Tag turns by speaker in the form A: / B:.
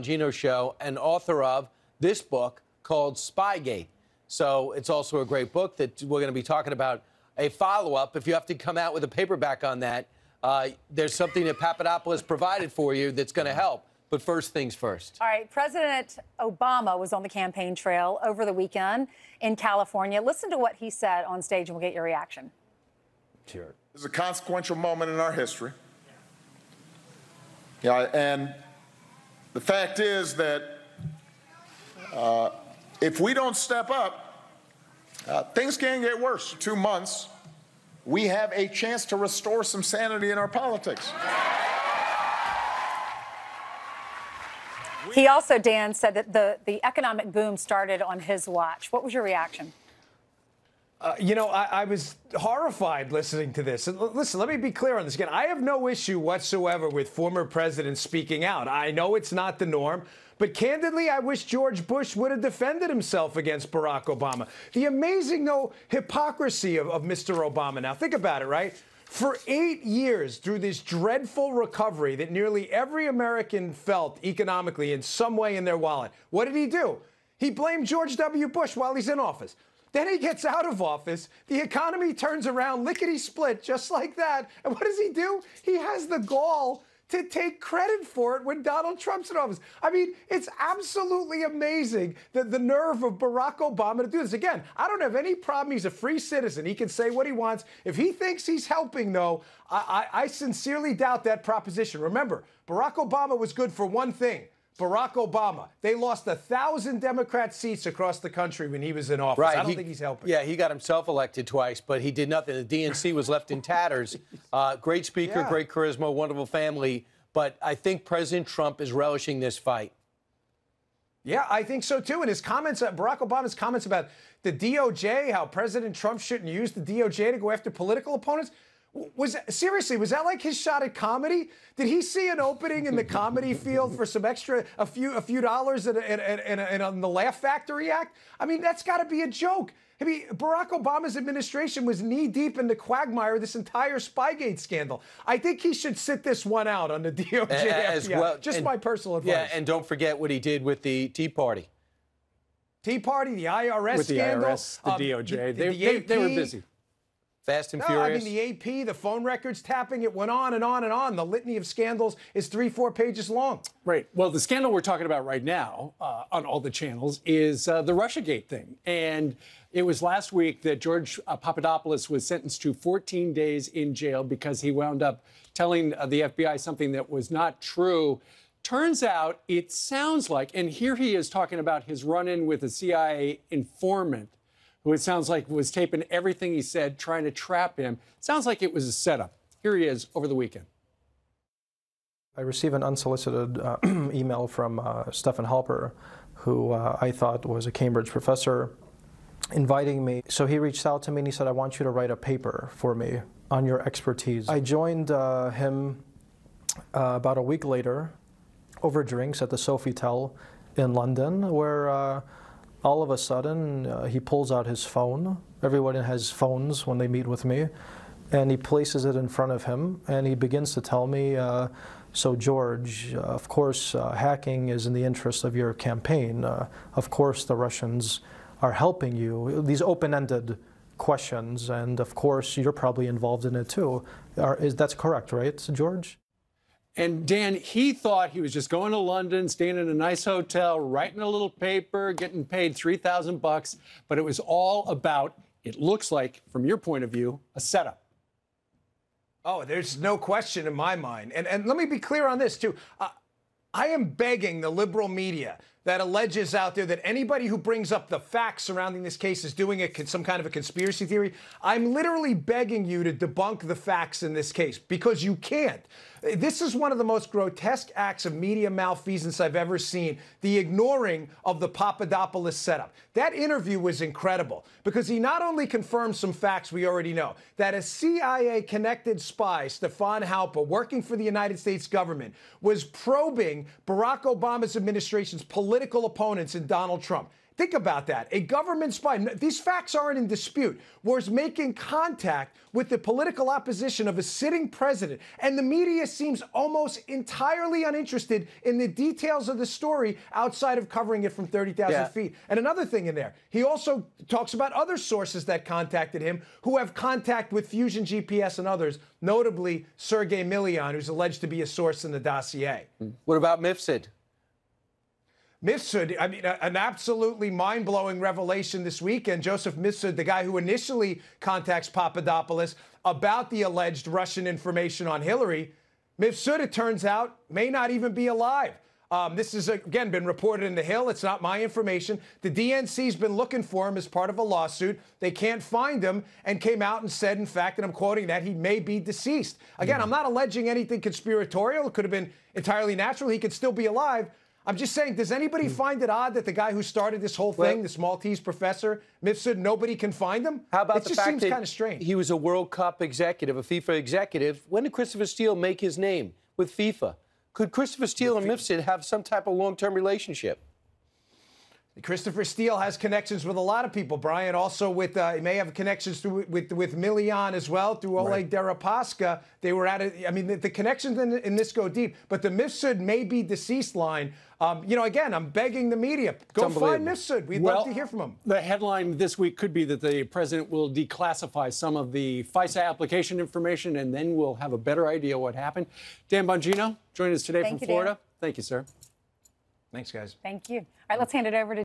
A: Bongino show and author of this book called Spygate. So it's also a great book that we're going to be talking about a follow-up. If you have to come out with a paperback on that, there's something that Popadopoulos provided for you that's going to help. But first things first.
B: All right, President Obama was on the campaign trail over the weekend in California. Listen to what he said on stage, and we'll get your reaction.
A: Sure.
C: It's a consequential moment in our history. Yeah, and the fact is that if we don't step up, things can get worse. 2 months, we have a chance to restore some sanity in our politics.
B: He also, Dan, said that the economic boom started on his watch. What was your reaction?
D: I was horrified listening to this. And listen, let me be clear on this again. I have no issue whatsoever with former presidents speaking out. I know it's not the norm. But candidly, I wish George Bush would have defended himself against Barack Obama. The amazing, hypocrisy of Mr. Obama. Now, think about it, right? For 8 years, through this dreadful recovery that nearly every American felt economically in some way in their wallet, what did he do? He blamed George W. Bush while he's in office. Then he gets out of office. The economy turns around lickety-split just like that. And what does he do? He has the gall to take credit for it when Donald Trump's in office. I mean, it's absolutely amazing that the nerve of Barack Obama to do this. Again, I don't have any problem. He's a free citizen. He can say what he wants. If he thinks he's helping, though, I sincerely doubt that proposition. Remember, Barack Obama was good for one thing. Barack Obama. They lost 1,000 Democrat seats across the country when he was in office.
A: Right.
D: I don't think he's helping.
A: Yeah, he got himself elected twice, but he did nothing. The DNC was left in tatters. Great speaker, great charisma, wonderful family. But I think President Trump is relishing this fight.
D: Yeah, I think so, too. And his comments, Barack Obama's comments about the DOJ, how President Trump shouldn't use the DOJ to go after political opponents. Seriously, was that like his shot at comedy? Did he see an opening in the comedy field for some extra, a few dollars in the Laugh Factory Act? I mean, that's got to be a joke. I mean, Barack Obama's administration was knee-deep in the quagmire of this entire Spygate scandal. I think he should sit this one out on the DOJ
A: as well.
D: Just my personal advice.
A: Yeah, and don't forget what he did with the Tea Party.
D: Tea Party, the IRS
E: with
D: scandal.
E: With the IRS, the DOJ. They were busy.
A: Fast and furious.
D: I mean, the AP, the phone records tapping, it went on and on and on. The litany of scandals is 3-4 pages long.
E: Right. Well, the scandal we're talking about right now on all the channels is the Russiagate thing. And it was last week that George Papadopoulos was sentenced to 14 days in jail because he wound up telling the FBI something that was not true. Turns out it sounds like, and here he is talking about his run-in with a CIA informant, who it sounds like was taping everything he said, trying to trap him. Sounds like it was a setup. Here he is over the weekend.
F: I received an unsolicited email from Stephen Halper, who I thought was a Cambridge professor, inviting me. So he reached out to me and he said, I want you to write a paper for me on your expertise. I joined him about a week later over drinks at the Sofitel in London, where all of a sudden, he pulls out his phone. Everyone has phones when they meet with me. And he places it in front of him, and he begins to tell me, so George, of course, hacking is in the interest of your campaign. Of course, the Russians are helping you. These open-ended questions, and of course, you're probably involved in it too. That's correct, right, George?
E: And Dan, he thought he was just going to London, staying in a nice hotel, writing a little paper, getting paid $3,000, but it was all about, it looks like, from your point of view, a setup.
D: Oh, there's no question in my mind. And let me be clear on this, too. I am begging the liberal media that alleges out there that anybody who brings up the facts surrounding this case is doing some kind of a conspiracy theory. I'm literally begging you to debunk the facts in this case, because you can't. This is one of the most grotesque acts of media malfeasance I've ever seen, the ignoring of the Papadopoulos setup. That interview was incredible because he not only confirmed some facts we already know, that a CIA-connected spy, Stefan Halper, working for the United States government, was probing Barack Obama's administration's political political opponents in Donald Trump. Think about that. A government spy, these facts aren't in dispute, was making contact with the political opposition of a sitting president. And the media seems almost entirely uninterested in the details of the story outside of covering it from 30,000 feet. And another thing in there, he also talks about other sources that contacted him who have contact with Fusion GPS and others, notably Sergei Milian, who's alleged to be a source in the dossier.
A: What about Mifsud?
D: Mifsud, I mean, an absolutely mind-blowing revelation this weekend. Joseph Mifsud, the guy who initially contacts Papadopoulos about the alleged Russian information on Hillary, Mifsud, it turns out, may not even be alive. This has, again, been reported in The Hill. It's not my information. The DNC's been looking for him as part of a lawsuit. They can't find him and came out and said, in fact, and I'm quoting that, he may be deceased. Again, I'm not alleging anything conspiratorial. It could have been entirely natural. He could still be alive. I'm just saying, does anybody find it odd that the guy who started this whole thing, this Maltese professor, Mifsud, nobody can find him?
A: How about
D: it
A: the
D: just
A: fact
D: seems
A: that
D: kind of strange.
A: He was a World Cup executive, a FIFA executive. When did Christopher Steele make his name with FIFA? Could Christopher Steele and Mifsud have some type of long-term relationship?
D: Christopher Steele has connections with a lot of people, Brian. Also with, he may have connections with Milian as well, through Oleg Deripaska. They were at it. I mean, the connections in this go deep. But the Mifsud may be deceased line, you know, again, I'm begging the media, go find Mifsud. We'd love to hear from him.
E: The headline this week could be that the president will declassify some of the FISA application information, and then we'll have a better idea what happened. Dan Bongino joined us today from Florida.
B: Dan.
E: Thank you, sir.
D: Thanks, guys.
B: Thank you. All right, let's hand it over to